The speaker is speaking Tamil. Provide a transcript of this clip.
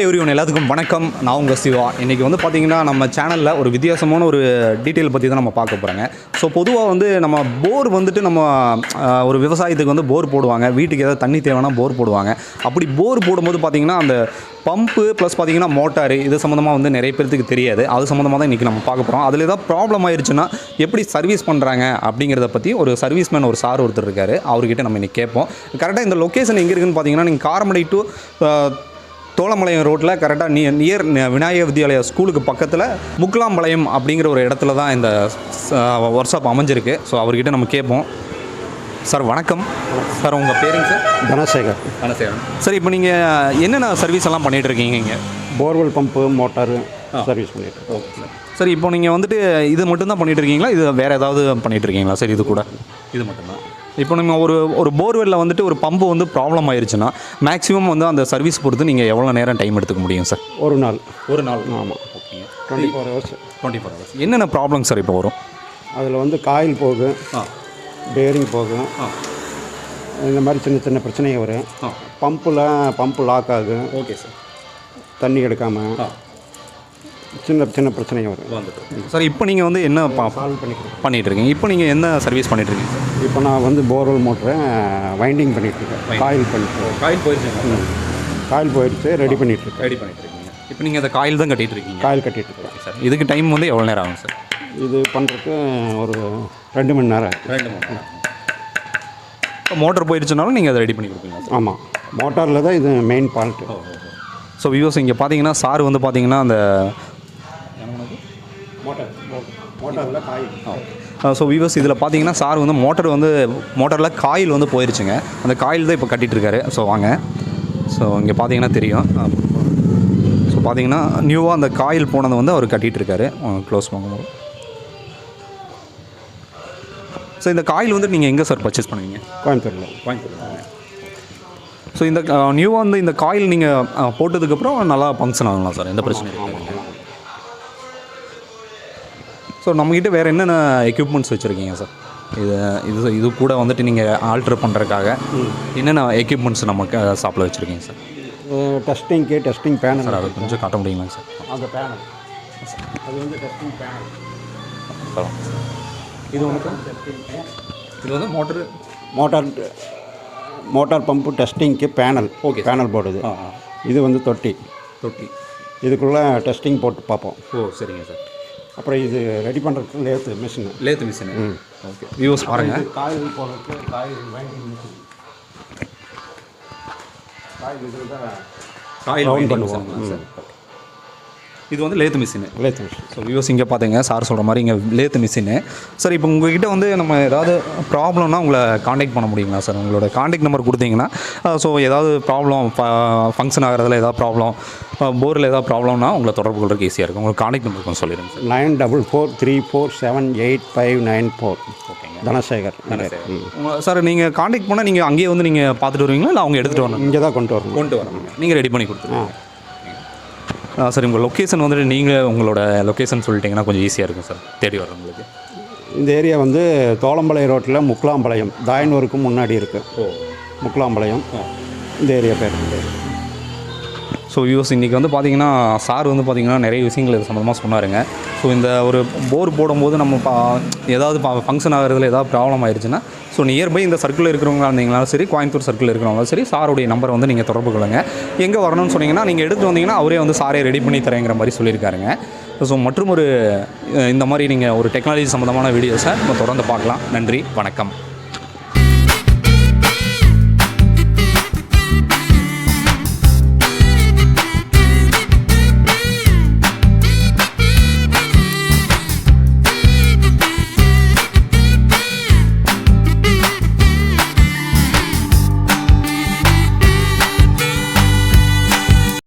ஹாய் எவ்ரிவன், எல்லாத்துக்கும் வணக்கம். நான் உங்கள் சிவா. இன்றைக்கி வந்து பார்த்திங்கன்னா நம்ம சேனலில் ஒரு வித்தியாசமான ஒரு டீட்டெயில் பற்றி தான் நம்ம பார்க்க போகிறோங்க. ஸோ பொதுவாக வந்து நம்ம போர் வந்துட்டு நம்ம ஒரு விவசாயத்துக்கு வந்து போர் போடுவாங்க, வீட்டுக்கு ஏதாவது தண்ணி தேவைன்னா போர் போடுவாங்க. அப்படி போர் போடும்போது பார்த்திங்கன்னா அந்த பம்பு ப்ளஸ் பார்த்திங்கன்னா மோட்டாரு இது சம்மந்தமாக வந்து நிறைய பேருக்கு தெரியாது. அது சம்மந்தமாக தான் இன்றைக்கி நம்ம பார்க்க போகிறோம். அதில் ஏதாவது ப்ராப்ளம் ஆயிடுச்சுன்னா எப்படி சர்வீஸ் பண்ணுறாங்க அப்படிங்கிறத பற்றி ஒரு சர்வீஸ்மேன் ஒரு சார் ஒருத்தர் இருக்கார், அவர்கிட்ட நம்ம இன்றைக்கி கேட்போம். கரெக்டாக இந்த லொக்கேஷன் எங்கே இருக்குதுன்னு பார்த்தீங்கன்னா, நீங்கள் காரமடை டு தோளம்பாளையம் ரோட்டில் கரெக்டாக நியர் விநாயக வித்யாலயா ஸ்கூலுக்கு பக்கத்தில் முக்கலாம்பாளையம் அப்படிங்கிற ஒரு இடத்துல தான் இந்த ஒர்க் ஷாப் அமைஞ்சிருக்கு. ஸோ அவர்கிட்ட நம்ம கேட்போம். சார் வணக்கம். சார் உங்கள் பேருங்க சார்? தனசேகர். சார் இப்போ நீங்கள் என்னென்ன சர்வீஸ் எல்லாம் பண்ணிகிட்டு இருக்கீங்க இங்கே? போர்வெல் பம்பு மோட்டாரு சர்வீஸ் பண்ணிட்டு. Okay sir. சார் இப்போ நீங்கள் வந்துட்டு இது மட்டும்தான் பண்ணிகிட்டு இருக்கீங்களா, இது வேறு ஏதாவது பண்ணிகிட்டு இருக்கீங்களா சார்? இது கூட இது மட்டும்தான். இப்போ நம்ம ஒரு போர்வெல்லில் வந்துட்டு ஒரு பம்பு வந்து ப்ராப்ளம் ஆயிடுச்சுன்னா மேக்ஸிமம் வந்து அந்த சர்வீஸ் பொறுத்து நீங்கள் எவ்வளோ நேரம் டைம் எடுத்துக்க முடியும் சார்? ஒரு நாள். ஆமாம். ஓகே. 24 ஹவர்ஸ். 24 ஹவர்ஸ். என்னென்ன ப்ராப்ளம் சார் இப்போ வரும்? அதில் வந்து காயில் போகும், பேரிங் போகும், இந்த மாதிரி சின்ன சின்ன பிரச்சனைகள் வரும். பம்பு லாக் ஆகும். Okay sir. தண்ணி எடுக்காமல் சின்ன சின்ன பிரச்சனைகள் வரும். சார் இப்போ நீங்கள் வந்து என்ன சால்வ் பண்ணிகிட்டு இருக்கீங்க? இப்போ நீங்கள் என்ன சர்வீஸ் பண்ணிகிட்டு இருக்கீங்க சார்? இப்போ நான் வந்து போர்வெல் மோட்டரை வைண்டிங் பண்ணிகிட்ருக்கேன். காயில் போயிடுச்சு. காயில் போயிடுச்சு, ரெடி பண்ணிகிட்ருக்கேன். இருக்கீங்க. இப்போ நீங்கள் அந்த காயில் தான் கட்டிகிட்டு இருக்கீங்க? காயில் கட்டிகிட்ருக்கேன் சார். இதுக்கு டைம் வந்து எவ்வளோ நேரம் ஆகும் சார்? இது பண்ணுறதுக்கு ஒரு 2 மணி நேரம். 2 மணி நேரம். இப்போ மோட்டர் போயிடுச்சுனாலும் நீங்கள் அதை ரெடி பண்ணி கொடுப்பீங்க சார்? ஆமாம், மோட்டாரில் தான் இது மெயின் ஃபால்ட்டு. ஸோ வியூஸ் இங்கே பார்த்தீங்கன்னா சார் வந்து பார்த்தீங்கன்னா அந்த மோட்டாரில் காயில். ஸோ வியூவர்ஸ் இதில் பார்த்தீங்கன்னா சார் வந்து மோட்டரில் காயில் வந்து போயிடுச்சுங்க. அந்த காயில் தான் இப்போ கட்டிகிட்ருக்காரு. ஸோ வாங்க. ஸோ இங்கே பார்த்தீங்கன்னா தெரியும். ஸோ பார்த்தீங்கன்னா நியூவாக அந்த காயில் போனதை வந்து அவர் கட்டிகிட்ருக்காரு. க்ளோஸ் பண்ணும்போது ஸோ இந்த காயில் வந்து நீங்கள் எங்கே சார் பர்ச்சேஸ் பண்ணுவீங்க? கோயம்புத்தூரில். ஸோ இந்த நியூவாக வந்து இந்த காயில் நீங்கள் போட்டதுக்கப்புறம் நல்லா ஃபங்க்ஷன் ஆகலாம் சார், எந்த பிரச்சனையும் இல்லை. ஸோ நம்மக்கிட்ட வேறு என்னென்ன எக்யூப்மெண்ட்ஸ் வச்சுருக்கீங்க சார்? இது கூட வந்துட்டு நீங்கள் ஆல்ட்ரு பண்ணுறதுக்காக என்னென்ன எக்யூப்மெண்ட்ஸ் நம்ம ஷாப்பில் வச்சுருக்கீங்க சார்? டெஸ்டிங் பேனல் சார், அதை கொஞ்சம் காட்ட முடியுங்களா சார்? அந்த பேனல் அது வந்து டெஸ்டிங் பேனல். இது வந்து மோட்டார் பம்பு டெஸ்டிங்க்கு பேனல். ஓகே. பேனல் போடுது. இது வந்து தொட்டி. இதுக்குள்ளே டெஸ்டிங் போட்டு பார்ப்போம். ஓ சரிங்க சார். அப்புறம் இது ரெடி பண்ணுறதுக்கு லேத்து மிஷின். ஓகே. வியூஸ் பாருங்கள். காயில் போடுறதுக்கு coil winding machine. Coil round பண்ணுவோம் சார். இது வந்து லேத்து மிஷின். ஸோ வியூஸ் இங்கே பார்த்தீங்க சார் சொல்கிற மாதிரி இங்கே லேத்து மிஷினு. சார் இப்போ உங்கள்கிட்ட வந்து நம்ம ஏதாவது ப்ராப்ளம்னா உங்களை காண்டாக்ட் பண்ண முடியுங்களா சார்? உங்களோட காண்டாக்ட் நம்பர் கொடுத்தீங்கன்னா ஸோ ஏதாவது ப்ராப்ளம் ஃபங்க்ஷன் ஆகிறதுல ஏதாவது ப்ராப்ளம், போரில் ஏதாவது ப்ராப்ளம்னா உங்களை தொடர்பு கொள்றதுக்கு ஈஸியாக இருக்கும். உங்களுக்கு காண்டாக்ட் நம்பர் கொஞ்சம் சொல்லிடுங்க சார். 9443478594. ஓகேங்க. தனசேகர். சார் நீங்கள் காண்டாக்ட் பண்ணால் நீங்கள் அங்கேயே வந்து நீங்கள் பார்த்துட்டு வருவீங்களா, இல்லை அவங்க எடுத்துகிட்டு வரணும்? இங்கே தான் கொண்டு வரணும். நீங்கள் ரெடி பண்ணி கொடுத்துருங்க. சார் உங்கள் லொக்கேஷன் வந்துட்டு நீங்கள் உங்களோட லொக்கேஷன் சொல்லிட்டீங்கன்னா கொஞ்சம் ஈஸியாக இருக்கும் சார் தேடி வர்றவங்களுக்கு. இந்த ஏரியா வந்து தோளம்பாளையம் ரோட்டில் முக்கலாம்பாளையம், தாயனூருக்கு முன்னாடி இருக்குது. முக்கலாம்பாளையம் இந்த ஏரியா பேர். ஸோ யூஸ் இன்றைக்கி வந்து பார்த்திங்கன்னா சார் வந்து பார்த்திங்கன்னா நிறைய விஷயங்கள் இது சம்மந்தமாக சொன்னாருங்க. ஸோ இந்த ஒரு போர் போடும்போது நம்ம ஏதாவது ஃபங்க்ஷன் ஆகிறதுல ஏதாவது ப்ராப்ளம் ஆயிடுச்சுன்னா ஸோ நியர்பை இந்த சர்க்கிளில் இருக்கிறவங்களா இருந்தீங்களாலும் சரி, கோயம்புத்தூர் சர்க்கிளில் இருக்கிறவங்களும் சரி, சாருடைய நம்பரை வந்து நீங்கள் தொடர்பு கொள்ளுங்க. எங்கே வரணும்னு சொன்னீங்கன்னா நீங்கள் எடுத்துகிட்டு வந்தீங்கன்னா அவரே வந்து சாரே ரெடி பண்ணி தரேங்கிற மாதிரி சொல்லியிருக்காருங்க. ஸோ மற்றும் இந்த மாதிரி நீங்கள் ஒரு டெக்னாலஜி சம்மந்தமான வீடியோஸை நம்ம தொடர்ந்து பார்க்கலாம். நன்றி, வணக்கம்.